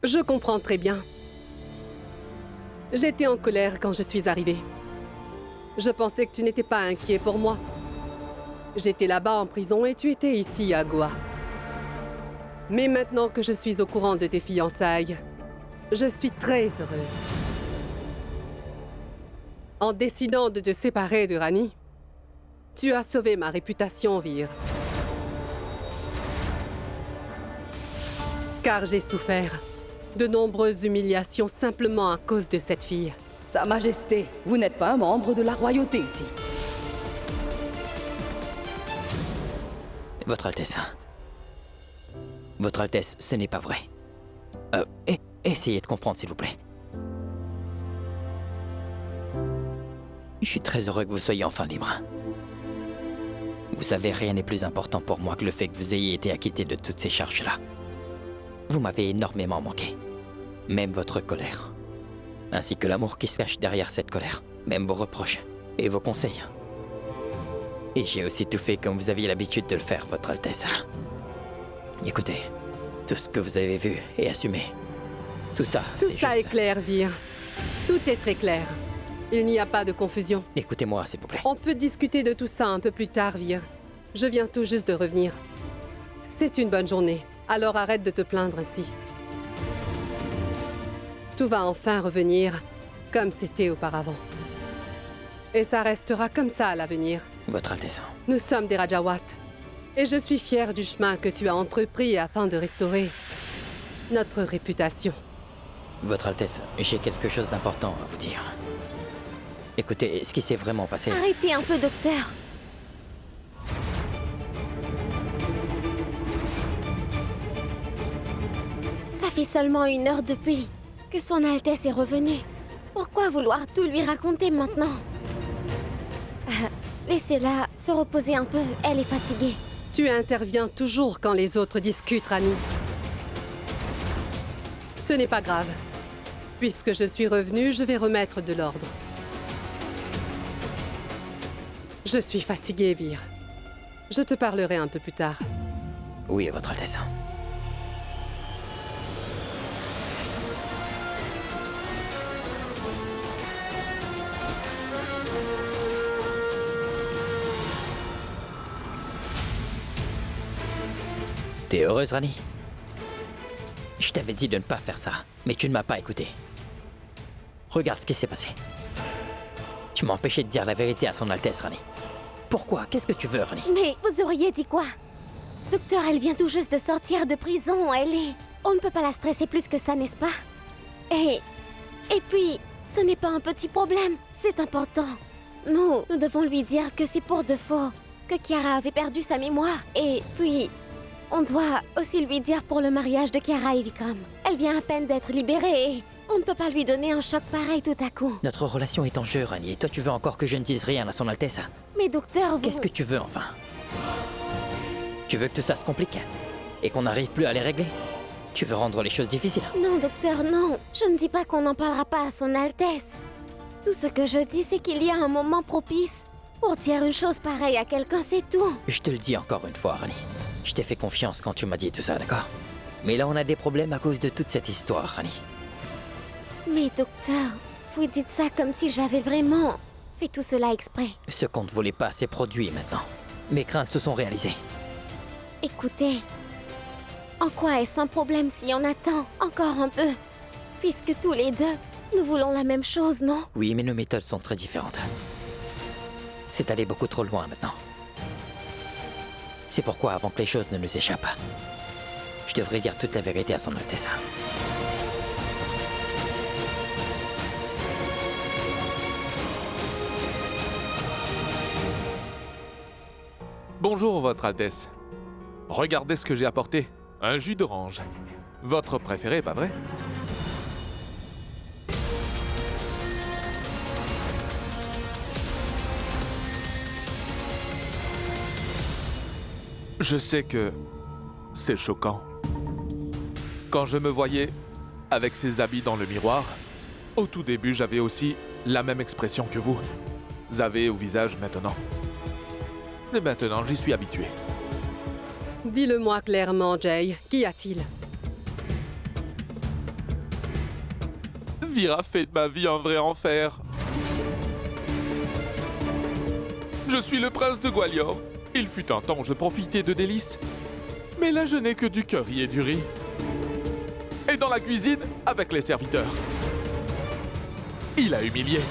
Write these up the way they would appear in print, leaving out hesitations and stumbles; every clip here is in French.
Je comprends très bien. J'étais en colère quand je suis arrivée. Je pensais que tu n'étais pas inquiet pour moi. J'étais là-bas en prison et tu étais ici à Goa. Mais maintenant que je suis au courant de tes fiançailles, je suis très heureuse. En décidant de te séparer de Rani, tu as sauvé ma réputation, Vir. Car j'ai souffert de nombreuses humiliations simplement à cause de cette fille. Sa Majesté, vous n'êtes pas un membre de la royauté ici. Votre Altesse. Votre Altesse, ce n'est pas vrai. Essayez de comprendre, s'il vous plaît. Je suis très heureux que vous soyez enfin libre. Vous savez, rien n'est plus important pour moi que le fait que vous ayez été acquitté de toutes ces charges-là. Vous m'avez énormément manqué. Même votre colère. Ainsi que l'amour qui se cache derrière cette colère. Même vos reproches et vos conseils. Et j'ai aussi tout fait comme vous aviez l'habitude de le faire, Votre Altesse. Écoutez, tout ce que vous avez vu et assumé, tout ça, Tout c'est ça juste... est clair, Vir. Tout est très clair. Il n'y a pas de confusion. Écoutez-moi, s'il vous plaît. On peut discuter de tout ça un peu plus tard, Vir. Je viens tout juste de revenir. C'est une bonne journée, alors arrête de te plaindre ainsi. Tout va enfin revenir comme c'était auparavant. Et ça restera comme ça à l'avenir. Votre Altesse. Nous sommes des Rajawat. Et je suis fière du chemin que tu as entrepris afin de restaurer notre réputation. Votre Altesse, j'ai quelque chose d'important à vous dire. Écoutez, ce qui s'est vraiment passé... Arrêtez un peu, docteur. Ça fait seulement 1 heure depuis que son Altesse est revenue. Pourquoi vouloir tout lui raconter maintenant? Laissez-la se reposer un peu, elle est fatiguée. Tu interviens toujours quand les autres discutent, Rani. Ce n'est pas grave. Puisque je suis revenue, je vais remettre de l'ordre. Je suis fatiguée, Vir. Je te parlerai un peu plus tard. Oui, Votre Altesse. T'es heureuse, Rani? Je t'avais dit de ne pas faire ça, mais tu ne m'as pas écouté. Regarde ce qui s'est passé. Tu m'as empêché de dire la vérité à son Altesse, Rani. Pourquoi? Qu'est-ce que tu veux, Rani? Mais vous auriez dit quoi? Docteur, elle vient tout juste de sortir de prison, elle est... On ne peut pas la stresser plus que ça, n'est-ce pas? Et puis, ce n'est pas un petit problème, c'est important. Nous devons lui dire que c'est pour de faux, que Kiara avait perdu sa mémoire. Et puis, on doit aussi lui dire pour le mariage de Kiara et Vikram. Elle vient à peine d'être libérée et on ne peut pas lui donner un choc pareil tout à coup. Notre relation est en jeu, Rani, et toi tu veux encore que je ne dise rien à son Altesse? Mais docteur, vous... Qu'est-ce que tu veux, enfin? Tu veux que tout ça se complique? Et qu'on n'arrive plus à les régler? Tu veux rendre les choses difficiles? Non, docteur, non. Je ne dis pas qu'on n'en parlera pas à son Altesse. Tout ce que je dis, c'est qu'il y a un moment propice pour dire une chose pareille à quelqu'un, c'est tout. Je te le dis encore une fois, Rani. Je t'ai fait confiance quand tu m'as dit tout ça, d'accord? Mais là, on a des problèmes à cause de toute cette histoire, Rani. Mais docteur, vous dites ça comme si j'avais vraiment fait tout cela exprès. Ce qu'on ne voulait pas s'est produit maintenant. Mes craintes se sont réalisées. Écoutez, en quoi est-ce un problème si on attend encore un peu? Puisque tous les deux, nous voulons la même chose, non? Oui, mais nos méthodes sont très différentes. C'est allé beaucoup trop loin maintenant. C'est pourquoi, avant que les choses ne nous échappent, je devrais dire toute la vérité à son Altesse. Bonjour, Votre Altesse. Regardez ce que j'ai apporté. Un jus d'orange. Votre préféré, pas vrai? Je sais que c'est choquant. Quand je me voyais avec ces habits dans le miroir, au tout début, j'avais aussi la même expression que vous. Avez au visage maintenant. Et maintenant, j'y suis habitué. Dis-le-moi clairement, Jay. Qu'y a-t-il? Vir a fait de ma vie un vrai enfer. Je suis le prince de Gwalior. Il fut un temps où je profitais de délices. Mais là, je n'ai que du curry et du riz. Et dans la cuisine, avec les serviteurs. Il a humilié.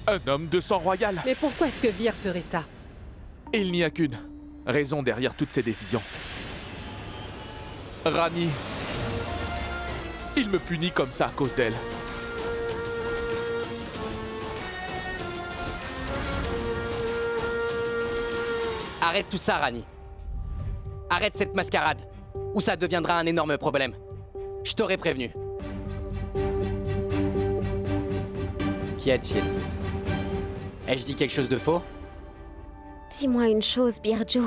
Un homme de sang royal. Mais pourquoi est-ce que Vir ferait ça? Il n'y a qu'une raison derrière toutes ces décisions. Rani. Il me punit comme ça à cause d'elle. Arrête tout ça, Rani. Arrête cette mascarade, ou ça deviendra un énorme problème. Je t'aurais prévenu. Qu'y a-t-il? Ai-je dit quelque chose de faux? Dis-moi une chose, Birjo.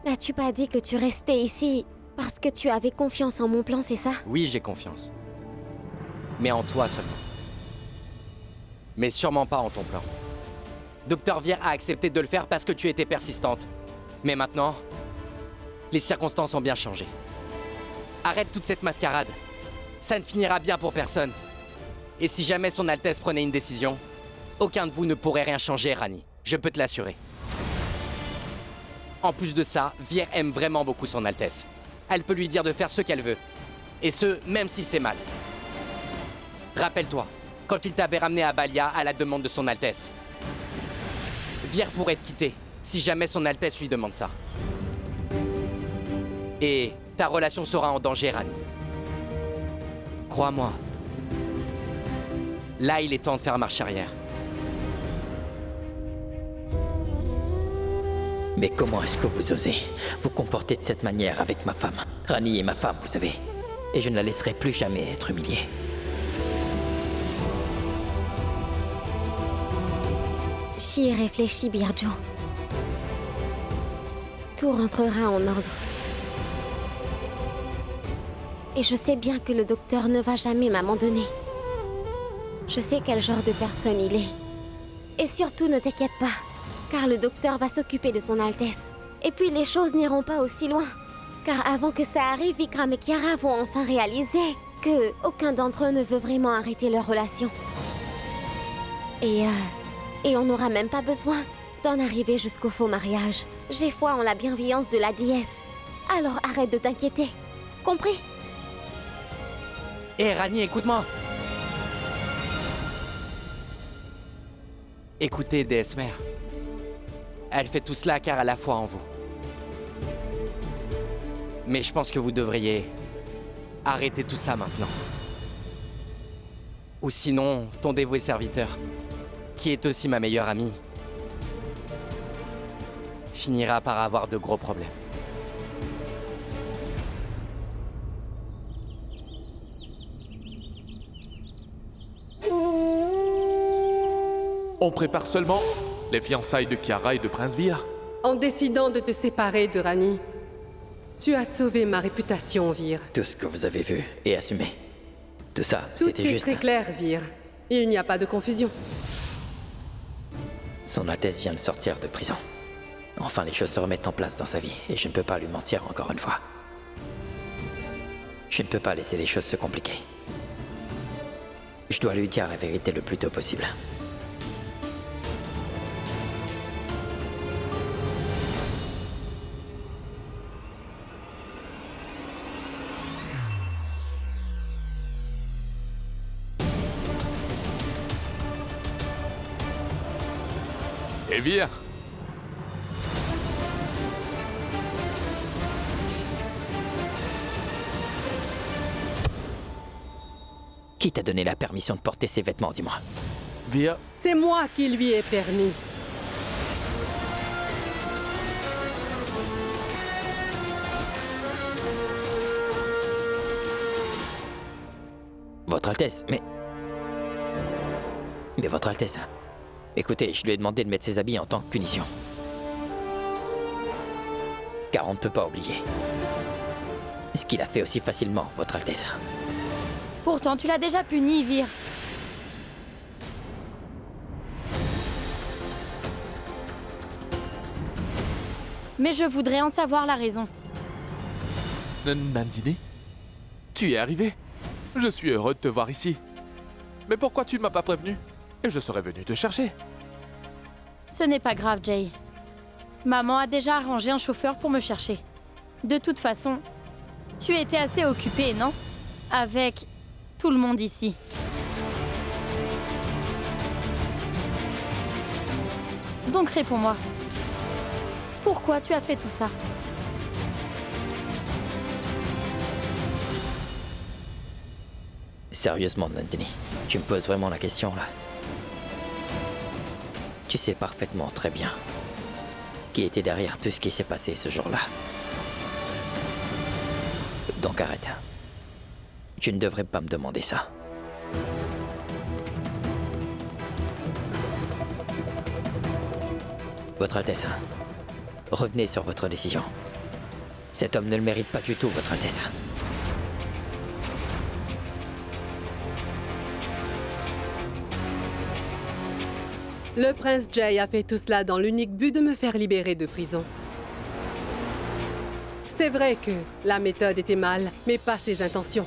N'as-tu pas dit que tu restais ici parce que tu avais confiance en mon plan, c'est ça? Oui, j'ai confiance. Mais en toi seulement. Mais sûrement pas en ton plan. Docteur Vir a accepté de le faire parce que tu étais persistante. Mais maintenant, les circonstances ont bien changé. Arrête toute cette mascarade. Ça ne finira bien pour personne. Et si jamais son Altesse prenait une décision, aucun de vous ne pourrait rien changer, Rani. Je peux te l'assurer. En plus de ça, Vir aime vraiment beaucoup son Altesse. Elle peut lui dire de faire ce qu'elle veut. Et ce, même si c'est mal. Rappelle-toi, quand il t'avait ramené à Balia à la demande de son Altesse. Vir pourrait te quitter, si jamais son Altesse lui demande ça. Et ta relation sera en danger, Rani. Crois-moi. Là, il est temps de faire marche arrière. Mais comment est-ce que vous osez vous comporter de cette manière avec ma femme? Rani est ma femme, vous savez. Et je ne la laisserai plus jamais être humiliée. J'y ai réfléchi, Birjo. Tout rentrera en ordre. Et je sais bien que le docteur ne va jamais m'abandonner. Je sais quel genre de personne il est. Et surtout, ne t'inquiète pas, car le docteur va s'occuper de son Altesse. Et puis les choses n'iront pas aussi loin. Car avant que ça arrive, Vikram et Kiara vont enfin réaliser que aucun d'entre eux ne veut vraiment arrêter leur relation. Et on n'aura même pas besoin d'en arriver jusqu'au faux mariage. J'ai foi en la bienveillance de la déesse. Alors arrête de t'inquiéter. Compris? Hé, Rani, écoute-moi. Écoutez, déesse mère. Elle fait tout cela car elle a foi en vous. Mais je pense que vous devriez arrêter tout ça maintenant. Ou sinon, ton dévoué serviteur, qui est aussi ma meilleure amie, finira par avoir de gros problèmes. On prépare seulement les fiançailles de Kiara et de Prince Vir. En décidant de te séparer de Rani, tu as sauvé ma réputation, Vir. Tout ce que vous avez vu et assumé. Tout ça, Tout c'était est juste... très clair, Vir. Il n'y a pas de confusion. Son Altesse vient de sortir de prison. Enfin, les choses se remettent en place dans sa vie, et je ne peux pas lui mentir encore une fois. Je ne peux pas laisser les choses se compliquer. Je dois lui dire la vérité le plus tôt possible. Et Vir, Qui t'a donné la permission de porter ces vêtements, dis-moi? Vir, C'est moi qui lui ai permis. Votre Altesse, mais Votre Altesse, écoutez, je lui ai demandé de mettre ses habits en tant que punition. Car on ne peut pas oublier ce qu'il a fait aussi facilement, Votre Altesse. Pourtant, tu l'as déjà puni, Vir. Mais je voudrais en savoir la raison. Nandini, tu es arrivé. Je suis heureux de te voir ici. Mais pourquoi tu ne m'as pas prévenu? Et je serais venu te chercher. Ce n'est pas grave, Jay. Maman a déjà arrangé un chauffeur pour me chercher. De toute façon, tu étais assez occupé, non? Avec tout le monde ici. Donc réponds-moi. Pourquoi tu as fait tout ça? Sérieusement, Nandini, tu me poses vraiment la question, là? Tu sais parfaitement très bien qui était derrière tout ce qui s'est passé ce jour-là. Donc arrête. Tu ne devrais pas me demander ça. Votre Altesse, revenez sur votre décision. Cet homme ne le mérite pas du tout, Votre Altesse. Le prince Jay a fait tout cela dans l'unique but de me faire libérer de prison. C'est vrai que la méthode était mal, mais pas ses intentions.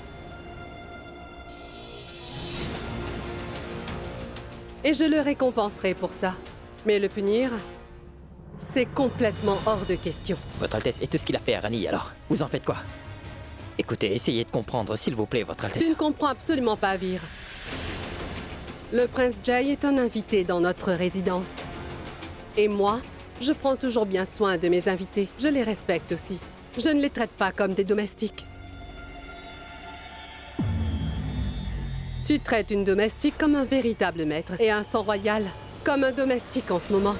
Et je le récompenserai pour ça. Mais le punir, c'est complètement hors de question. Votre Altesse, et tout ce qu'il a fait à Rani, alors? Vous en faites quoi? Écoutez, essayez de comprendre, s'il vous plaît, Votre Altesse. Tu ne comprends absolument pas, Vir. Le prince Jay est un invité dans notre résidence. Et moi, je prends toujours bien soin de mes invités. Je les respecte aussi. Je ne les traite pas comme des domestiques. Tu traites une domestique comme un véritable maître et un sang royal comme un domestique en ce moment.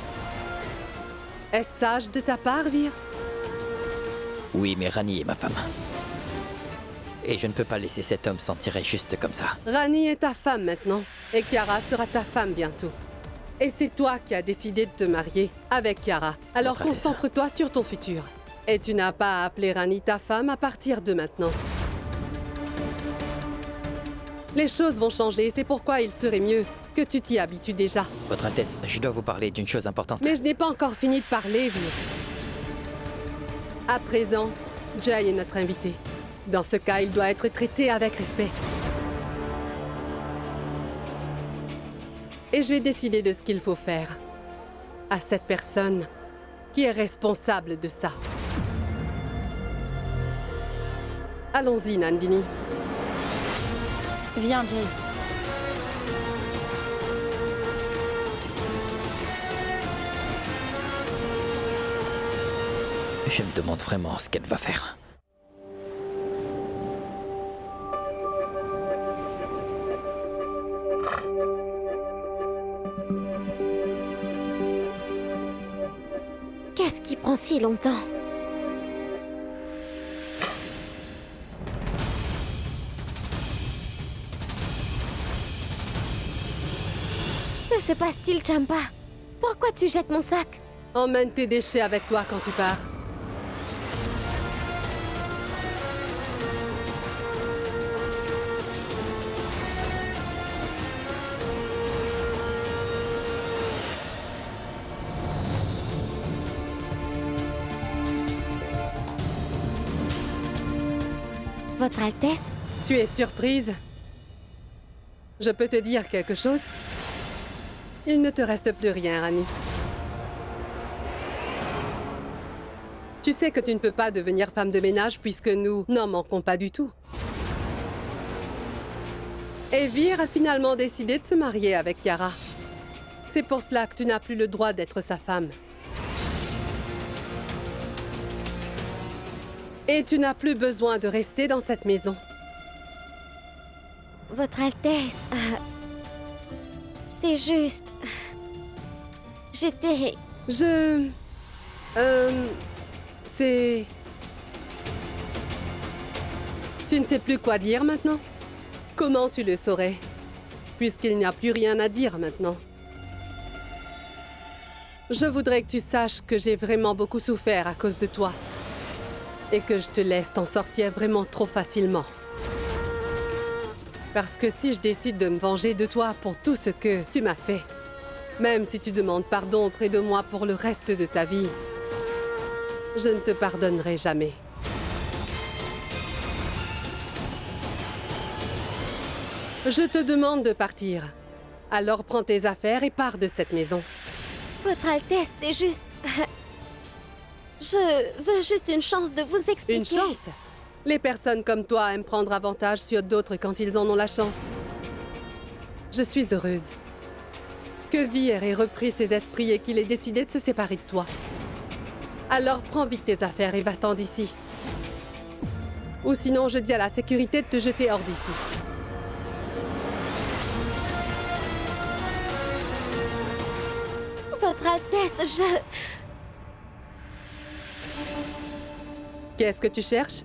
Est-ce sage de ta part, Vir? Oui, mais Rani est ma femme. Et je ne peux pas laisser cet homme s'en tirer juste comme ça. Rani est ta femme maintenant, et Kiara sera ta femme bientôt. Et c'est toi qui as décidé de te marier avec Kiara. Alors Votre Altesse. concentre-toi sur ton futur. Et tu n'as pas à appeler Rani ta femme à partir de maintenant. Les choses vont changer, c'est pourquoi il serait mieux que tu t'y habitues déjà. Votre Altesse, je dois vous parler d'une chose importante. Mais je n'ai pas encore fini de parler, Vir. À présent, Jay est notre invité. Dans ce cas, il doit être traité avec respect. Et je vais décider de ce qu'il faut faire à cette personne qui est responsable de ça. Allons-y, Nandini. Viens, Jay. Je me demande vraiment ce qu'elle va faire. Qu'est-ce qui prend si longtemps? Que se passe-t-il, Champa? Pourquoi tu jettes mon sac? Emmène tes déchets avec toi quand tu pars. Votre Altesse? Tu es surprise? Je peux te dire quelque chose? Il ne te reste plus rien, Rani. Tu sais que tu ne peux pas devenir femme de ménage puisque nous n'en manquons pas du tout. Et Vir a finalement décidé de se marier avec Kiara. C'est pour cela que tu n'as plus le droit d'être sa femme. Et tu n'as plus besoin de rester dans cette maison. Votre Altesse, c'est juste... J'étais... C'est... Tu ne sais plus quoi dire maintenant? Comment tu le saurais? Puisqu'il n'y a plus rien à dire maintenant. Je voudrais que tu saches que j'ai vraiment beaucoup souffert à cause de toi. Et que je te laisse t'en sortir vraiment trop facilement. Parce que si je décide de me venger de toi pour tout ce que tu m'as fait, même si tu demandes pardon auprès de moi pour le reste de ta vie, je ne te pardonnerai jamais. Je te demande de partir. Alors prends tes affaires et pars de cette maison. Votre Altesse, c'est juste... Je veux juste une chance de vous expliquer. Une chance? Les personnes comme toi aiment prendre avantage sur d'autres quand ils en ont la chance. Je suis heureuse que Vir ait repris ses esprits et qu'il ait décidé de se séparer de toi. Alors prends vite tes affaires et va-t'en d'ici. Ou sinon, je dis à la sécurité de te jeter hors d'ici. Votre Altesse, je... Qu'est-ce que tu cherches?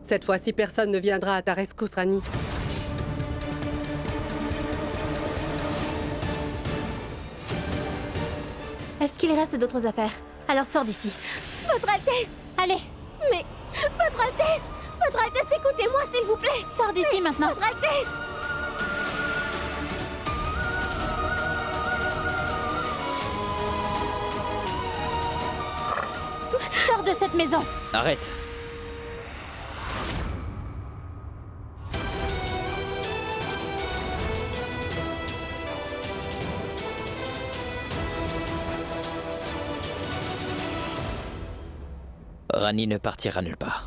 Cette fois-ci, personne ne viendra à ta rescousse, Rani. Est-ce qu'il reste d'autres affaires? Alors sors d'ici. Votre Altesse! Allez, Mais... Votre Altesse! Votre Altesse, écoutez-moi, s'il vous plaît! sors d'ici maintenant. Votre Altesse! Sors de cette maison. Arrête. Rani ne partira nulle part.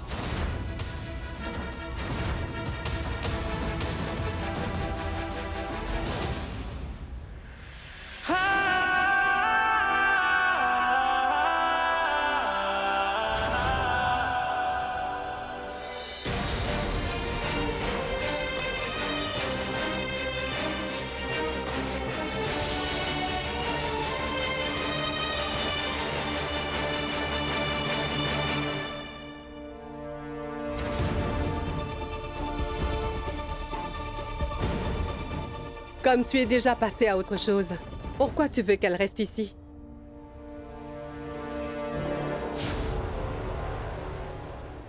Comme tu es déjà passé à autre chose, pourquoi tu veux qu'elle reste ici?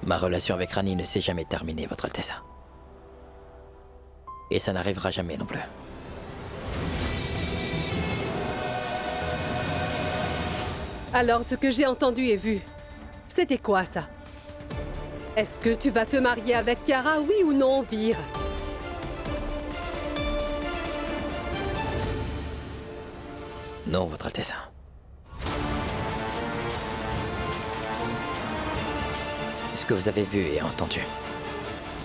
Ma relation avec Rani ne s'est jamais terminée, Votre Altesse. Et ça n'arrivera jamais non plus. Alors, ce que j'ai entendu et vu, c'était quoi ça? Est-ce que tu vas te marier avec Kiara, oui ou non, Vir? Non, Votre Altesse. Ce que vous avez vu et entendu,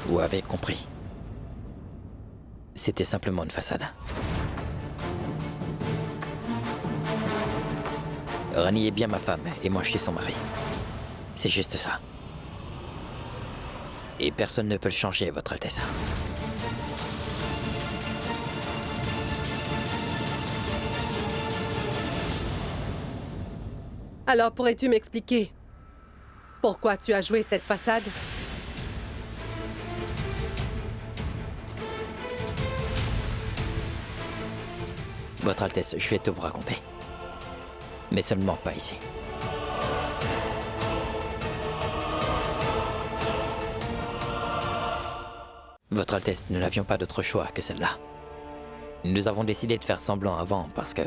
ou avez compris, c'était simplement une façade. Rani est bien ma femme et moi je suis son mari. C'est juste ça. Et personne ne peut le changer, Votre Altesse. Alors pourrais-tu m'expliquer pourquoi tu as joué cette façade? Votre Altesse, je vais tout vous raconter. Mais seulement pas ici. Votre Altesse, nous n'avions pas d'autre choix que celle-là. Nous avons décidé de faire semblant avant parce que...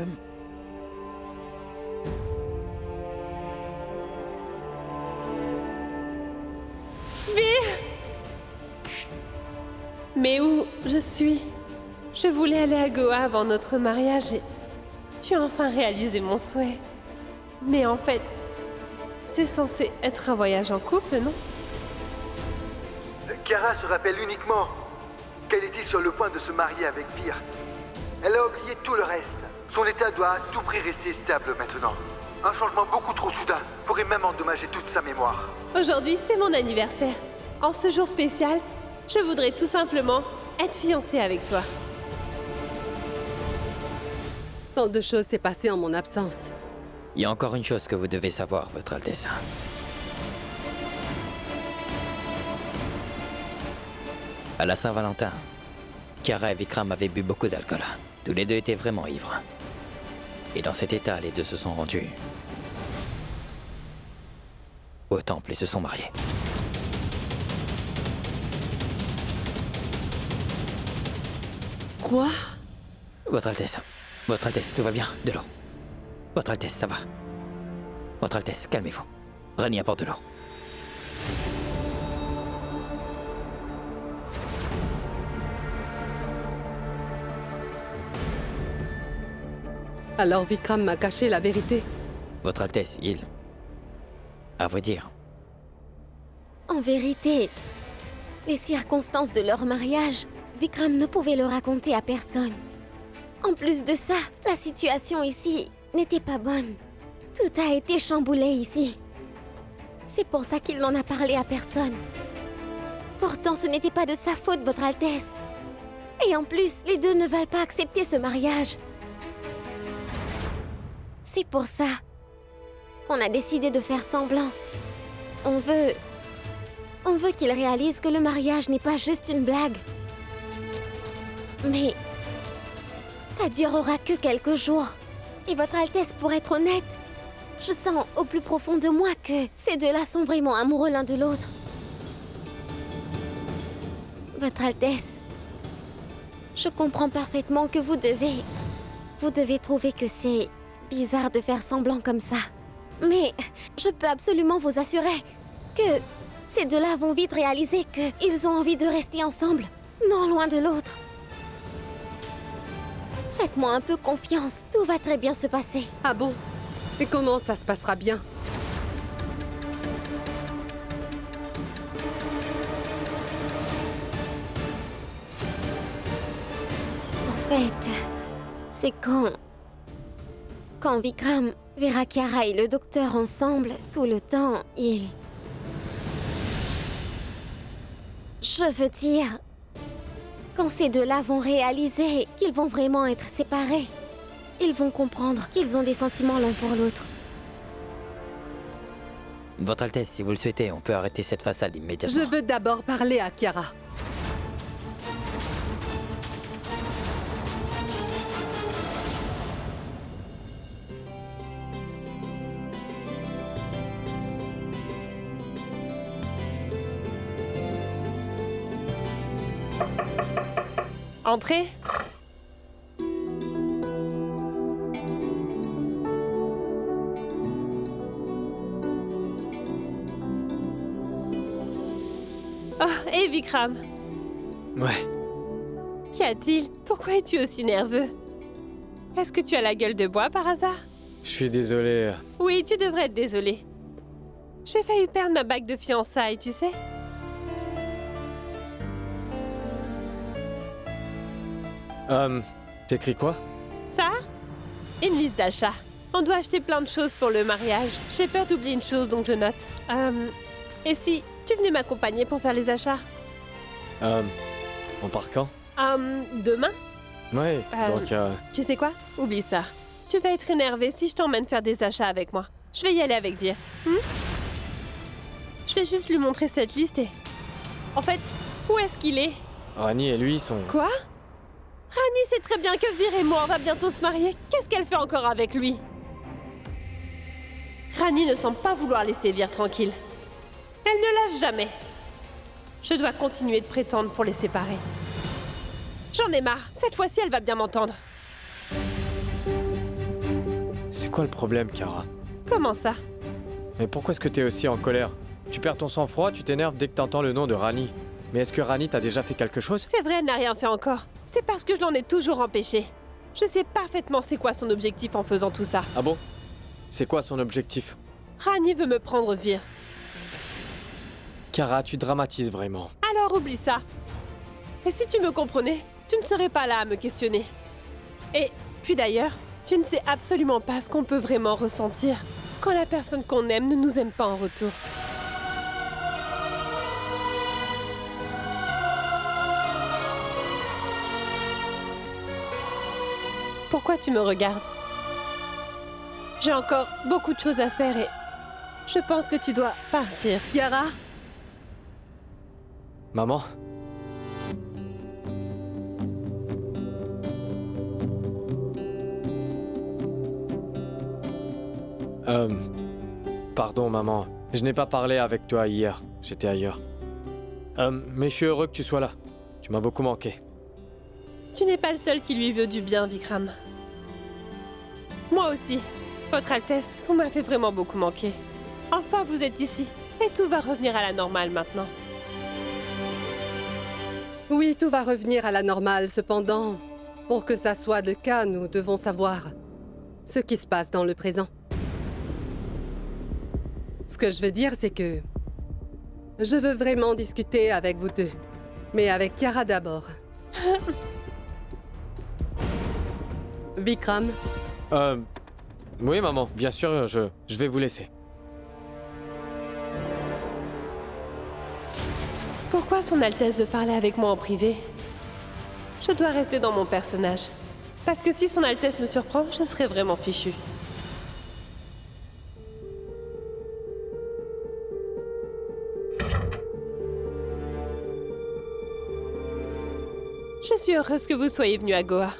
Mais où je suis? Je voulais aller à Goa avant notre mariage et tu as enfin réalisé mon souhait. Mais en fait, c'est censé être un voyage en couple, non? Kiara se rappelle uniquement qu'elle était sur le point de se marier avec Vir. Elle a oublié tout le reste. Son état doit à tout prix rester stable maintenant. Un changement beaucoup trop soudain pourrait même endommager toute sa mémoire. Aujourd'hui, c'est mon anniversaire. En ce jour spécial, je voudrais tout simplement être fiancée avec toi. Tant de choses s'est passé en mon absence. Il y a encore une chose que vous devez savoir, Votre Altesse. À la Saint-Valentin, Kiara et Vikram avaient bu beaucoup d'alcool. Tous les deux étaient vraiment ivres. Et dans cet état, les deux se sont rendus au temple et se sont mariés. Quoi? Votre Altesse, tout va bien? De l'eau. Votre Altesse, ça va? Votre Altesse, calmez-vous. Rani apporte de l'eau. Alors Vikram m'a caché la vérité. Votre Altesse, il... À vrai dire, En vérité, les circonstances de leur mariage, Vikram ne pouvait le raconter à personne. En plus de ça, la situation ici n'était pas bonne. Tout a été chamboulé ici. C'est pour ça qu'il n'en a parlé à personne. Pourtant, ce n'était pas de sa faute, Votre Altesse. Et en plus, les deux ne veulent pas accepter ce mariage. C'est pour ça qu'on a décidé de faire semblant. On veut qu'il réalise que le mariage n'est pas juste une blague. Mais ça durera que quelques jours. Et Votre Altesse, pour être honnête, je sens au plus profond de moi que ces deux-là sont vraiment amoureux l'un de l'autre. Votre Altesse, je comprends parfaitement que vous devez trouver que c'est bizarre de faire semblant comme ça. Mais je peux absolument vous assurer que ces deux-là vont vite réaliser qu'ils ont envie de rester ensemble, non loin de l'autre. Faites-moi un peu confiance, tout va très bien se passer. Ah bon? Et comment ça se passera bien? En fait, c'est quand Vikram verra Kiara et le docteur ensemble tout le temps, Je veux dire, quand ces deux-là vont réaliser qu'ils vont vraiment être séparés, ils vont comprendre qu'ils ont des sentiments l'un pour l'autre. Votre Altesse, si vous le souhaitez, on peut arrêter cette façade immédiatement. Je veux d'abord parler à Kiara. Entrez. Oh, et Vikram, Ouais. qu'y a-t-il? Pourquoi es-tu aussi nerveux? Est-ce que tu as la gueule de bois par hasard? Je suis désolé. Oui, tu devrais être désolé. J'ai failli perdre ma bague de fiançailles, tu sais? T'écris quoi? Ça? Une liste d'achats. On doit acheter plein de choses pour le mariage. J'ai peur d'oublier une chose, donc je note. Et si tu venais m'accompagner pour faire les achats? On part quand? Demain? Ouais, donc Tu sais quoi? Oublie ça. Tu vas être énervé si je t'emmène faire des achats avec moi. Je vais y aller avec Vir. Je vais juste lui montrer cette liste et... En fait, où est-ce qu'il est? Rani et lui sont... Quoi? Rani sait très bien que Vir et moi, on va bientôt se marier. Qu'est-ce qu'elle fait encore avec lui? Rani ne semble pas vouloir laisser Vir tranquille. Elle ne lâche jamais. Je dois continuer de prétendre pour les séparer. J'en ai marre. Cette fois-ci, elle va bien m'entendre. C'est quoi le problème, Kara? Comment ça? Mais pourquoi est-ce que t'es aussi en colère? Tu perds ton sang-froid, tu t'énerves dès que t'entends le nom de Rani. Mais est-ce que Rani t'a déjà fait quelque chose? C'est vrai, elle n'a rien fait encore. C'est parce que je l'en ai toujours empêché. Je sais parfaitement c'est quoi son objectif en faisant tout ça. Ah bon? C'est quoi son objectif? Rani veut me prendre Vir. Kara, tu dramatises vraiment. Alors oublie ça. Et si tu me comprenais, tu ne serais pas là à me questionner. Et puis d'ailleurs, tu ne sais absolument pas ce qu'on peut vraiment ressentir quand la personne qu'on aime ne nous aime pas en retour. Pourquoi tu me regardes? J'ai encore beaucoup de choses à faire et je pense que tu dois partir. Kiara? Maman? Pardon, maman. Je n'ai pas parlé avec toi hier. J'étais ailleurs. Mais je suis heureux que tu sois là. Tu m'as beaucoup manqué. Tu n'es pas le seul qui lui veut du bien, Vikram. Moi aussi. Votre Altesse, vous m'avez vraiment beaucoup manqué. Enfin, vous êtes ici. Et tout va revenir à la normale maintenant. Oui, tout va revenir à la normale. Cependant, pour que ça soit le cas, nous devons savoir ce qui se passe dans le présent. Ce que je veux dire, c'est que je veux vraiment discuter avec vous deux, mais avec Kiara d'abord. Vikram, Oui, maman, bien sûr, je vais vous laisser. Pourquoi Son Altesse veut parler avec moi en privé? Je dois rester dans mon personnage. Parce que si Son Altesse me surprend, je serai vraiment fichue. Je suis heureuse que vous soyez venu à Goa.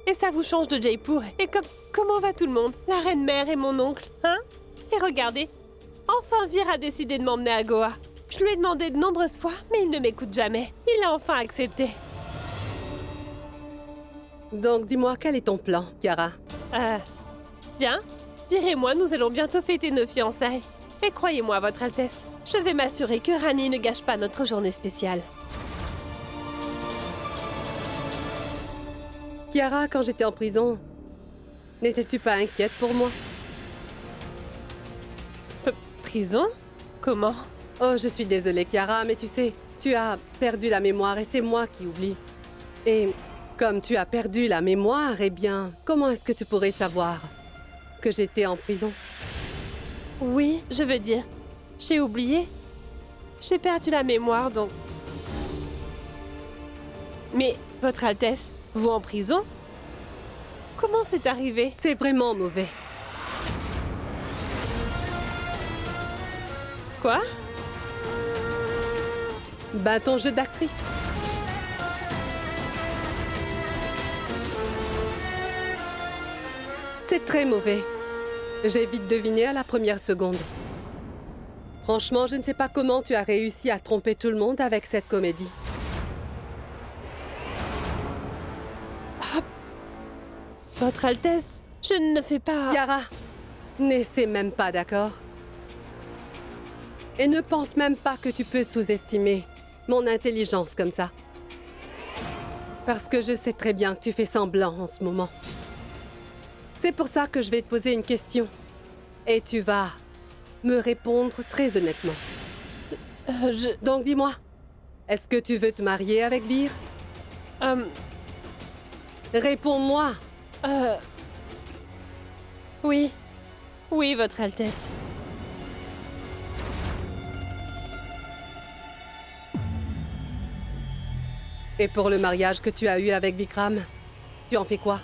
Et ça vous change de Jaipur. Et comment va tout le monde? La reine-mère et mon oncle, hein? Et regardez, enfin Vir a décidé de m'emmener à Goa. Je lui ai demandé de nombreuses fois, mais il ne m'écoute jamais. Il a enfin accepté. donc dis-moi, quel est ton plan, Kiara? Bien. Vir et moi, nous allons bientôt fêter nos fiançailles. Et croyez-moi, Votre Altesse, je vais m'assurer que Rani ne gâche pas notre journée spéciale. Kiara, quand j'étais en prison, n'étais-tu pas inquiète pour moi? Prison? Comment? Oh, je suis désolée, Kiara, mais tu sais, tu as perdu la mémoire et c'est moi qui oublie. Et comme tu as perdu la mémoire, eh bien, comment est-ce que tu pourrais savoir que j'étais en prison? Oui, je veux dire, j'ai oublié. J'ai perdu la mémoire, donc... Mais, Votre Altesse, vous en prison? Comment c'est arrivé? C'est vraiment mauvais. Quoi? Bah, ton jeu d'actrice. C'est très mauvais. J'ai vite deviné à la première seconde. Franchement, je ne sais pas comment tu as réussi à tromper tout le monde avec cette comédie. Votre Altesse, je ne fais pas... Kiara, n'essaie même pas, d'accord? Et ne pense même pas que tu peux sous-estimer mon intelligence comme ça. Parce que je sais très bien que tu fais semblant en ce moment. C'est pour ça que je vais te poser une question. Et tu vas me répondre très honnêtement. Donc dis-moi, est-ce que tu veux te marier avec Vir? Réponds-moi. Oui. Oui, Votre Altesse. Et pour le mariage que tu as eu avec Vikram, tu en fais quoi?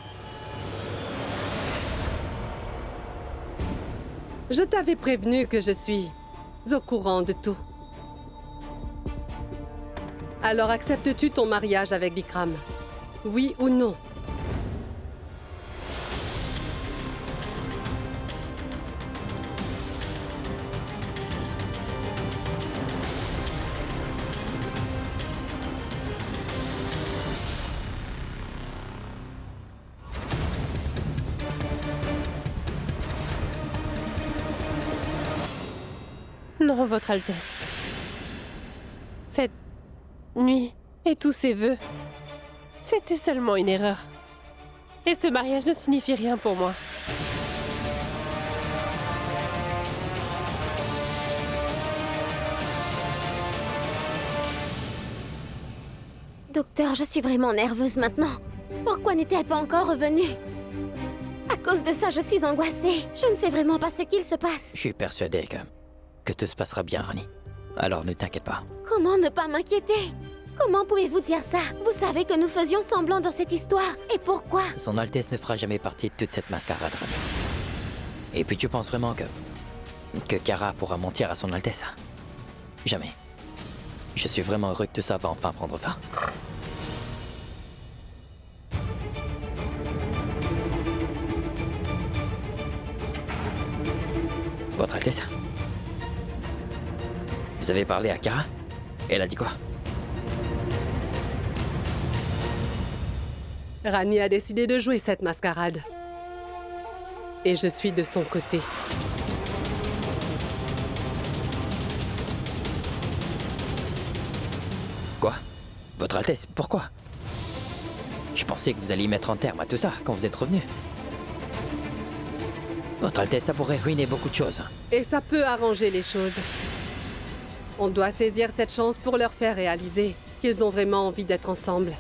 Je t'avais prévenu que je suis au courant de tout. Alors acceptes-tu ton mariage avec Vikram? Oui ou non? Non, Votre Altesse. Cette nuit et tous ces vœux, c'était seulement une erreur. Et ce mariage ne signifie rien pour moi. Docteur, je suis vraiment nerveuse maintenant. Pourquoi n'est-elle pas encore revenue? À cause de ça, je suis angoissée. Je ne sais vraiment pas ce qu'il se passe. Je suis persuadé que tout se passera bien, Rani. Alors ne t'inquiète pas. Comment ne pas m'inquiéter? Comment pouvez-vous dire ça? Vous savez que nous faisions semblant dans cette histoire. Et pourquoi? Son Altesse ne fera jamais partie de toute cette mascarade, Rani. Et puis tu penses vraiment que Kiara pourra mentir à son Altesse? Jamais. Je suis vraiment heureux que tout ça va enfin prendre fin. Votre Altesse? Vous avez parlé à Kiara? Elle a dit quoi? Rani a décidé de jouer cette mascarade. Et je suis de son côté. Quoi? Votre Altesse, pourquoi? Je pensais que vous alliez mettre un terme à tout ça quand vous êtes revenu. Votre Altesse, ça pourrait ruiner beaucoup de choses. Et ça peut arranger les choses. On doit saisir cette chance pour leur faire réaliser qu'ils ont vraiment envie d'être ensemble.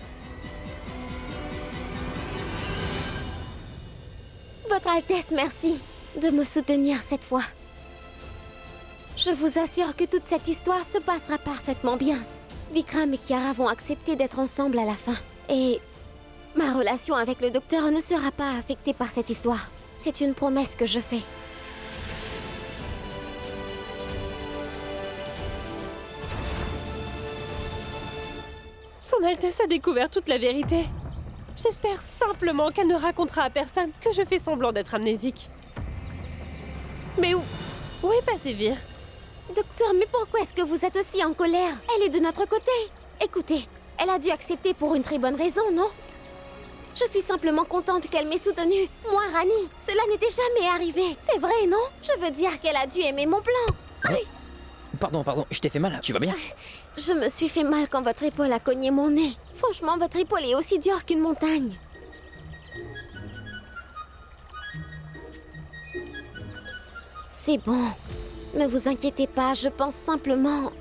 Votre Altesse, merci de me soutenir cette fois. Je vous assure que toute cette histoire se passera parfaitement bien. Vikram et Kiara vont accepter d'être ensemble à la fin. Et ma relation avec le docteur ne sera pas affectée par cette histoire. C'est une promesse que je fais. Son Altesse a découvert toute la vérité. J'espère simplement qu'elle ne racontera à personne que je fais semblant d'être amnésique. Mais où est passée Vir? Docteur, mais pourquoi est-ce que vous êtes aussi en colère? Elle est de notre côté. Écoutez, elle a dû accepter pour une très bonne raison, non? Je suis simplement contente qu'elle m'ait soutenue. Moi, Rani, cela n'était jamais arrivé. C'est vrai, non? Je veux dire qu'elle a dû aimer mon plan. Oui. Pardon, je t'ai fait mal. Tu vas bien? Je me suis fait mal quand votre épaule a cogné mon nez. Franchement, votre épaule est aussi dure qu'une montagne. C'est bon. Ne vous inquiétez pas, je pense simplement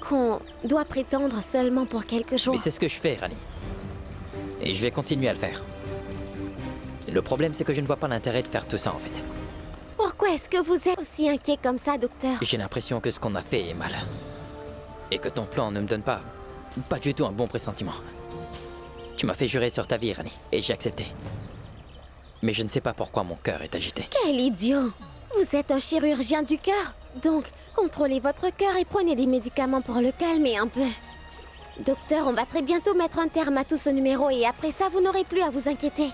qu'on doit prétendre seulement pour quelques jours. Mais c'est ce que je fais, Rani. Et je vais continuer à le faire. Le problème, c'est que je ne vois pas l'intérêt de faire tout ça, en fait. Pourquoi est-ce que vous êtes aussi inquiet comme ça, docteur? J'ai l'impression que ce qu'on a fait est mal. Et que ton plan ne me donne pas du tout un bon pressentiment. Tu m'as fait jurer sur ta vie, Rani, et j'ai accepté. Mais je ne sais pas pourquoi mon cœur est agité. Quel idiot! Vous êtes un chirurgien du cœur. Donc, contrôlez votre cœur et prenez des médicaments pour le calmer un peu. Docteur, on va très bientôt mettre un terme à tout ce numéro et après ça, vous n'aurez plus à vous inquiéter.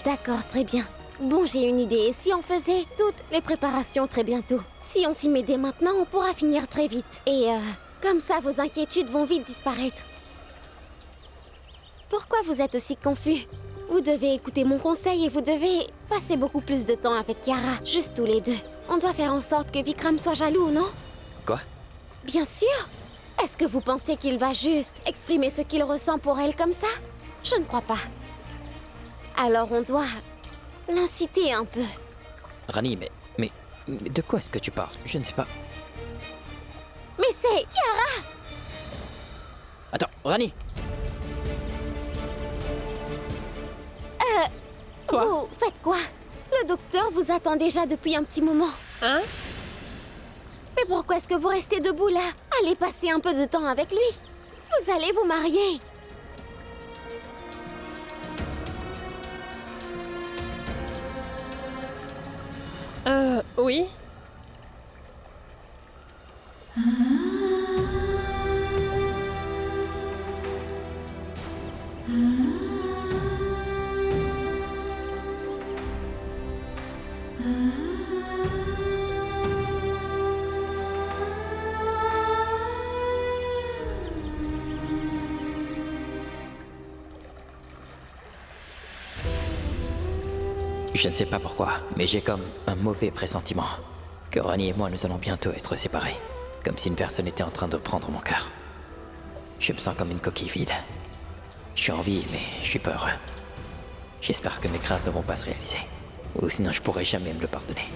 D'accord, très bien. Bon, j'ai une idée. Et si on faisait toutes les préparations très bientôt? Si on s'y met dès maintenant, on pourra finir très vite. Et comme ça, vos inquiétudes vont vite disparaître. Pourquoi vous êtes aussi confus? Vous devez écouter mon conseil et vous devez passer beaucoup plus de temps avec Kiara, juste tous les deux. On doit faire en sorte que Vikram soit jaloux, non? Quoi? Bien sûr! Est-ce que vous pensez qu'il va juste exprimer ce qu'il ressent pour elle comme ça? Je ne crois pas. Alors on doit l'inciter un peu. Rani, mais de quoi est-ce que tu parles? Je ne sais pas. Mais c'est Kiara! Attends, Rani! Quoi? Vous faites quoi? Le docteur vous attend déjà depuis un petit moment. Hein? Mais pourquoi est-ce que vous restez debout là? Allez passer un peu de temps avec lui. Vous allez vous marier. Oui? Je ne sais pas pourquoi, mais j'ai comme un mauvais pressentiment. Que Rani et moi, nous allons bientôt être séparés. Comme si une personne était en train de prendre mon cœur. Je me sens comme une coquille vide. Je suis en vie, mais je suis peur. J'espère que mes craintes ne vont pas se réaliser. Ou sinon je pourrai jamais me le pardonner.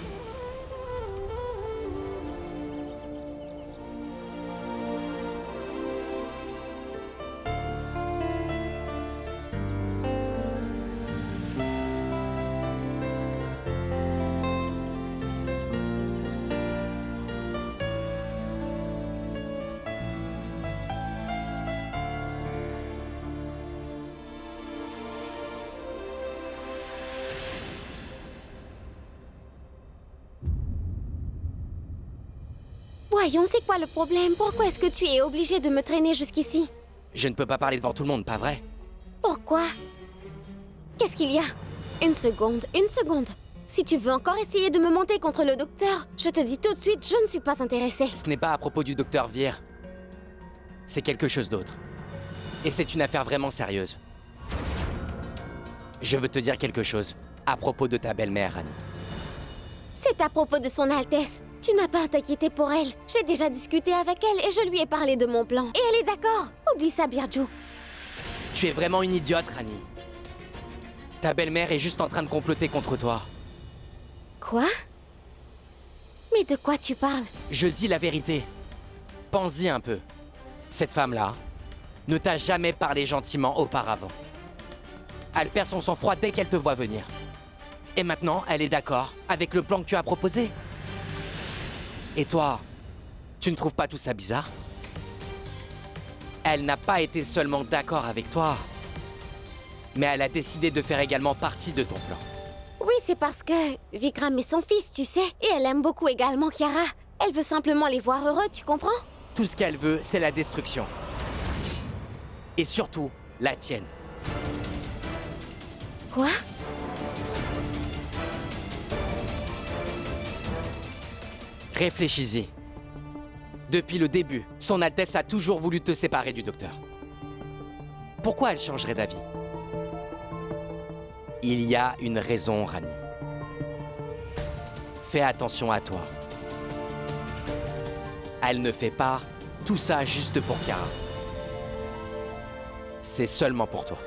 Voyons, c'est quoi le problème? Pourquoi est-ce que tu es obligé de me traîner jusqu'ici? Je ne peux pas parler devant tout le monde, pas vrai? Pourquoi? Qu'est-ce qu'il y a? Une seconde. Si tu veux encore essayer de me monter contre le docteur, je te dis tout de suite, je ne suis pas intéressée. Ce n'est pas à propos du docteur Vir. C'est quelque chose d'autre. Et c'est une affaire vraiment sérieuse. Je veux te dire quelque chose à propos de ta belle-mère, Rani. C'est à propos de son Altesse. Tu n'as pas à t'inquiéter pour elle. J'ai déjà discuté avec elle et je lui ai parlé de mon plan. Et elle est d'accord. Oublie ça, Birju. Tu es vraiment une idiote, Rani. Ta belle-mère est juste en train de comploter contre toi. Quoi? Mais de quoi tu parles? Je dis la vérité. Pense-y un peu. Cette femme-là ne t'a jamais parlé gentiment auparavant. Elle perd son sang-froid dès qu'elle te voit venir. Et maintenant, elle est d'accord avec le plan que tu as proposé. Et toi, tu ne trouves pas tout ça bizarre? Elle n'a pas été seulement d'accord avec toi, mais elle a décidé de faire également partie de ton plan. Oui, c'est parce que Vikram est son fils, tu sais. Et elle aime beaucoup également Kiara. Elle veut simplement les voir heureux, tu comprends? Tout ce qu'elle veut, c'est la destruction. Et surtout, la tienne. Quoi? Réfléchis-y. Depuis le début, Son Altesse a toujours voulu te séparer du docteur. Pourquoi elle changerait d'avis? Il y a une raison, Rani. Fais attention à toi. Elle ne fait pas tout ça juste pour Kiara. C'est seulement pour toi.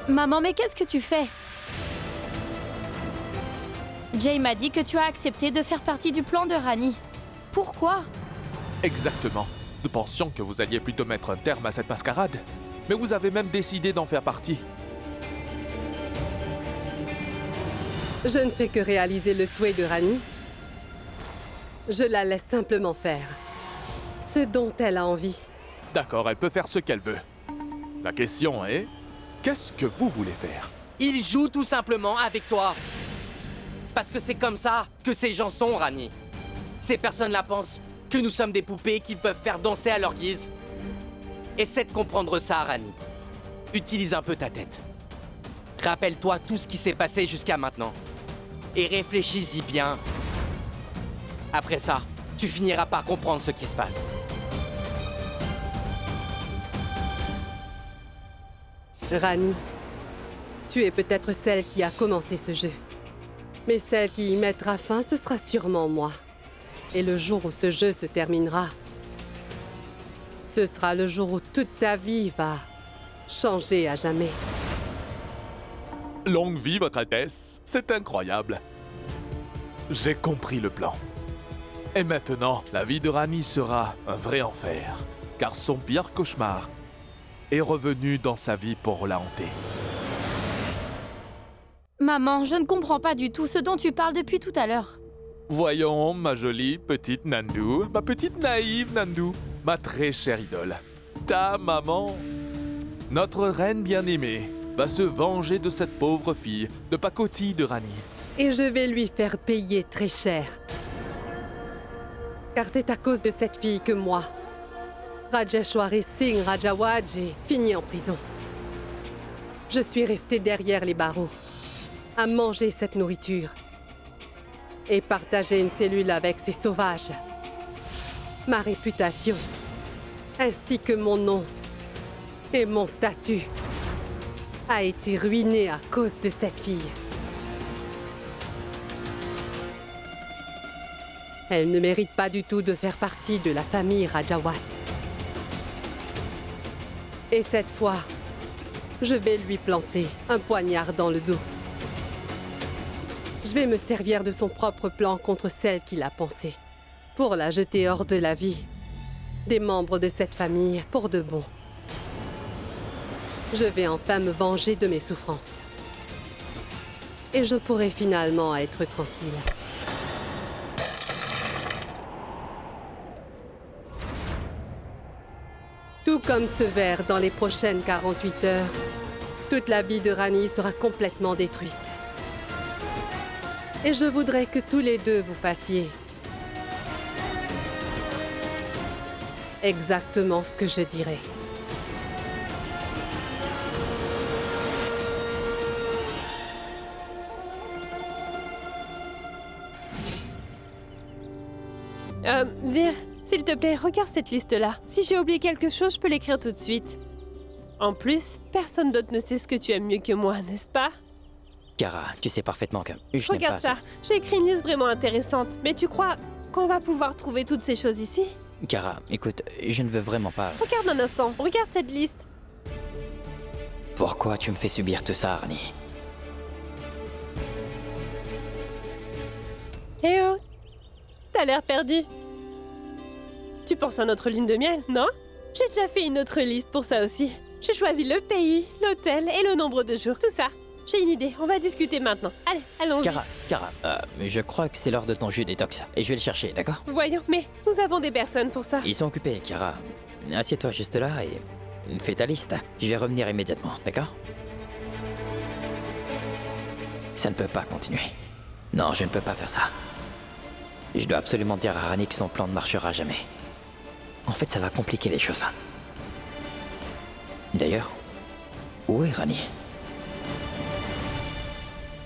Maman, mais qu'est-ce que tu fais? Jay m'a dit que tu as accepté de faire partie du plan de Rani. Pourquoi? Exactement. Nous pensions que vous alliez plutôt mettre un terme à cette mascarade. Mais vous avez même décidé d'en faire partie. Je ne fais que réaliser le souhait de Rani. Je la laisse simplement faire ce dont elle a envie. D'accord, elle peut faire ce qu'elle veut. La question est, qu'est-ce que vous voulez faire? Il joue tout simplement avec toi. Parce que c'est comme ça que ces gens sont, Rani. Ces personnes-là pensent que nous sommes des poupées qu'ils peuvent faire danser à leur guise. Essaie de comprendre ça, Rani. Utilise un peu ta tête. Rappelle-toi tout ce qui s'est passé jusqu'à maintenant. Et réfléchis-y bien. Après ça, tu finiras par comprendre ce qui se passe. Rani, tu es peut-être celle qui a commencé ce jeu. Mais celle qui y mettra fin, ce sera sûrement moi. Et le jour où ce jeu se terminera, ce sera le jour où toute ta vie va changer à jamais. Longue vie, Votre Altesse. C'est incroyable. J'ai compris le plan. Et maintenant, la vie de Rani sera un vrai enfer. Car son pire cauchemar est revenu dans sa vie pour la hanter. Maman, je ne comprends pas du tout ce dont tu parles depuis tout à l'heure. Voyons, ma jolie petite Nandu, ma petite naïve Nandu, ma très chère idole, ta maman. Notre reine bien-aimée va se venger de cette pauvre fille de pacotille de Rani. Et je vais lui faire payer très cher. Car c'est à cause de cette fille que moi, Rajeshwari Singh Rajawaj, j'ai fini en prison. Je suis restée derrière les barreaux, à manger cette nourriture et partager une cellule avec ces sauvages. Ma réputation, ainsi que mon nom et mon statut, a été ruiné à cause de cette fille. Elle ne mérite pas du tout de faire partie de la famille Rajawat. Et cette fois, je vais lui planter un poignard dans le dos. Je vais me servir de son propre plan contre celle qui l'a pensé, pour la jeter hors de la vie des membres de cette famille pour de bon. Je vais enfin me venger de mes souffrances. Et je pourrai finalement être tranquille. Tout comme ce verre, dans les prochaines 48 heures, toute la vie de Rani sera complètement détruite. Et je voudrais que tous les deux vous fassiez exactement ce que je dirais. Vir, s'il te plaît, regarde cette liste-là. Si j'ai oublié quelque chose, je peux l'écrire tout de suite. En plus, personne d'autre ne sait ce que tu aimes mieux que moi, n'est-ce pas? Kara, tu sais parfaitement que je n'aime pas Regarde ça. J'ai écrit une liste vraiment intéressante. Mais tu crois qu'on va pouvoir trouver toutes ces choses ici? Kara, écoute, je ne veux vraiment pas... Regarde un instant. Regarde cette liste. Pourquoi tu me fais subir tout ça, Rani? Eh oh, t'as l'air perdu. Tu penses à notre lune de miel, non? J'ai déjà fait une autre liste pour ça aussi. J'ai choisi le pays, l'hôtel et le nombre de jours, tout ça. J'ai une idée, on va discuter maintenant. Allez, allons-y. Cara, je crois que c'est l'heure de ton jus détox. Et je vais le chercher, d'accord? Voyons, mais nous avons des personnes pour ça. Ils sont occupés, Cara. Assieds-toi juste là et fais ta liste. Je vais revenir immédiatement, d'accord? Ça ne peut pas continuer. Non, je ne peux pas faire ça. Je dois absolument dire à Rani que son plan ne marchera jamais. En fait, ça va compliquer les choses. D'ailleurs, où est Rani?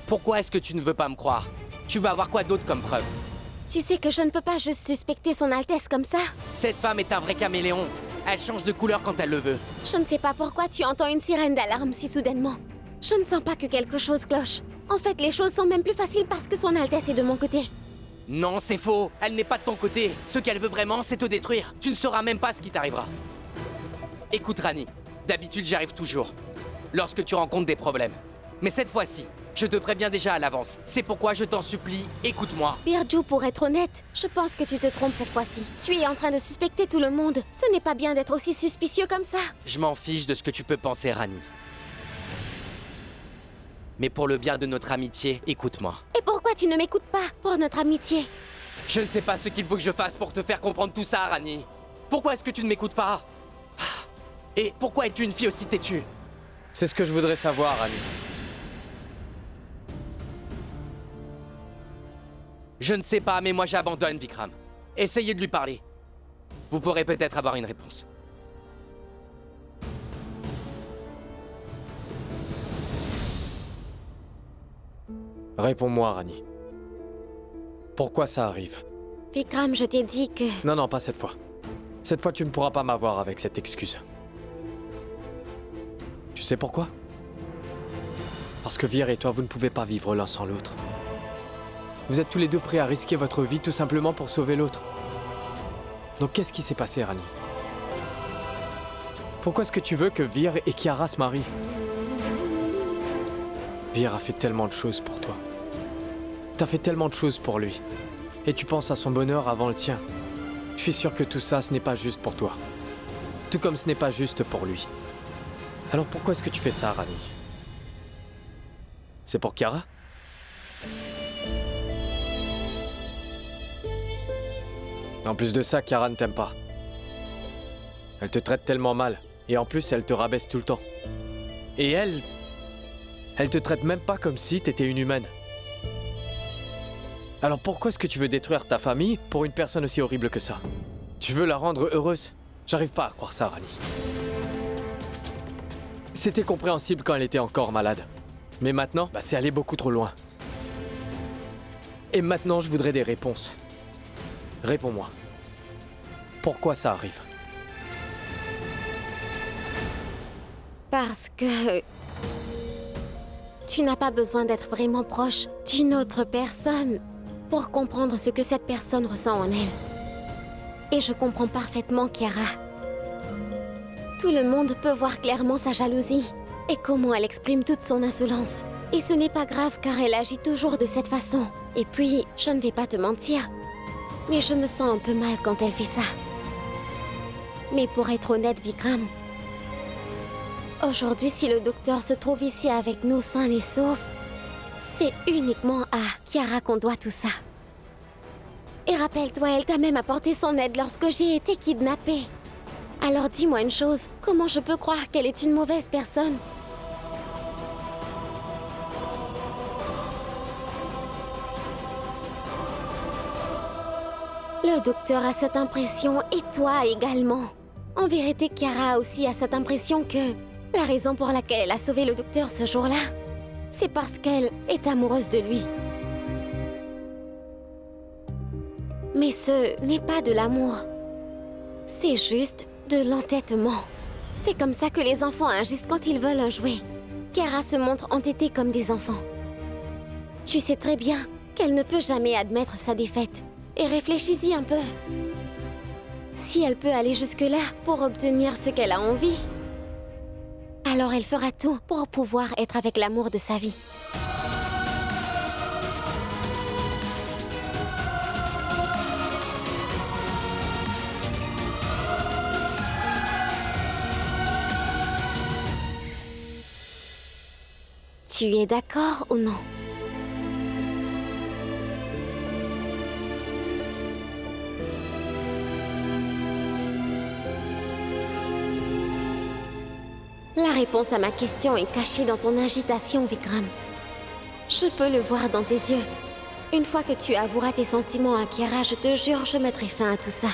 Pourquoi est-ce que tu ne veux pas me croire? Tu vas avoir quoi d'autre comme preuve? Tu sais que je ne peux pas juste suspecter son Altesse comme ça. Cette femme est un vrai caméléon. Elle change de couleur quand elle le veut. Je ne sais pas pourquoi tu entends une sirène d'alarme si soudainement. Je ne sens pas que quelque chose cloche. En fait, les choses sont même plus faciles parce que son Altesse est de mon côté. Non, c'est faux. Elle n'est pas de ton côté. Ce qu'elle veut vraiment, c'est te détruire. Tu ne sauras même pas ce qui t'arrivera. Écoute, Rani. D'habitude, j'y arrive toujours. Lorsque tu rencontres des problèmes. Mais cette fois-ci, je te préviens déjà à l'avance. C'est pourquoi je t'en supplie, écoute-moi. Birju, pour être honnête, je pense que tu te trompes cette fois-ci. Tu es en train de suspecter tout le monde. Ce n'est pas bien d'être aussi suspicieux comme ça. Je m'en fiche de ce que tu peux penser, Rani. Mais pour le bien de notre amitié, écoute-moi. Et pourquoi tu ne m'écoutes pas pour notre amitié? Je ne sais pas ce qu'il faut que je fasse pour te faire comprendre tout ça, Rani. Pourquoi est-ce que tu ne m'écoutes pas? Et pourquoi es-tu une fille aussi têtue? C'est ce que je voudrais savoir, Rani. Je ne sais pas, mais moi j'abandonne, Vikram. Essayez de lui parler. Vous pourrez peut-être avoir une réponse. Réponds-moi, Rani. Pourquoi ça arrive? Vikram, je t'ai dit que... Non, pas cette fois. Cette fois, tu ne pourras pas m'avoir avec cette excuse. Tu sais pourquoi? Parce que Vir et toi, vous ne pouvez pas vivre l'un sans l'autre. Vous êtes tous les deux prêts à risquer votre vie tout simplement pour sauver l'autre. Donc qu'est-ce qui s'est passé, Rani? Pourquoi est-ce que tu veux que Vir et Kiara se marient? Vir a fait tellement de choses pour toi. T'as fait tellement de choses pour lui. Et tu penses à son bonheur avant le tien. Je suis sûr que tout ça, ce n'est pas juste pour toi. Tout comme ce n'est pas juste pour lui. Alors pourquoi est-ce que tu fais ça, Rani? C'est pour Kiara? En plus de ça, Kiara ne t'aime pas. Elle te traite tellement mal. Et en plus, elle te rabaisse tout le temps. Et elle te traite même pas comme si t'étais une humaine. Alors pourquoi est-ce que tu veux détruire ta famille pour une personne aussi horrible que ça? Tu veux la rendre heureuse? J'arrive pas à croire ça, Rani. C'était compréhensible quand elle était encore malade. Mais maintenant, c'est allé beaucoup trop loin. Et maintenant, je voudrais des réponses. Réponds-moi. Pourquoi ça arrive? Parce que... tu n'as pas besoin d'être vraiment proche d'une autre personne pour comprendre ce que cette personne ressent en elle. Et je comprends parfaitement Kiara. Tout le monde peut voir clairement sa jalousie et comment elle exprime toute son insolence. Et ce n'est pas grave car elle agit toujours de cette façon. Et puis, je ne vais pas te mentir, mais je me sens un peu mal quand elle fait ça. Mais pour être honnête, Vikram, aujourd'hui, si le docteur se trouve ici avec nous sains et saufs, c'est uniquement à Kiara qu'on doit tout ça. Et rappelle-toi, elle t'a même apporté son aide lorsque j'ai été kidnappée. Alors dis-moi une chose, comment je peux croire qu'elle est une mauvaise personne? Le docteur a cette impression et toi également. En vérité, Kiara aussi a cette impression que la raison pour laquelle elle a sauvé le docteur ce jour-là, c'est parce qu'elle est amoureuse de lui. Mais ce n'est pas de l'amour. C'est juste de l'entêtement. C'est comme ça que les enfants agissent quand ils veulent un jouet. Kiara se montre entêtée comme des enfants. Tu sais très bien qu'elle ne peut jamais admettre sa défaite. Et réfléchis-y un peu. Si elle peut aller jusque-là pour obtenir ce qu'elle a envie, Alors elle fera tout pour pouvoir être avec l'amour de sa vie. Tu es d'accord ou non? La réponse à ma question est cachée dans ton agitation, Vikram. Je peux le voir dans tes yeux. Une fois que tu avoueras tes sentiments à Kiara, je te jure, je mettrai fin à tout ça.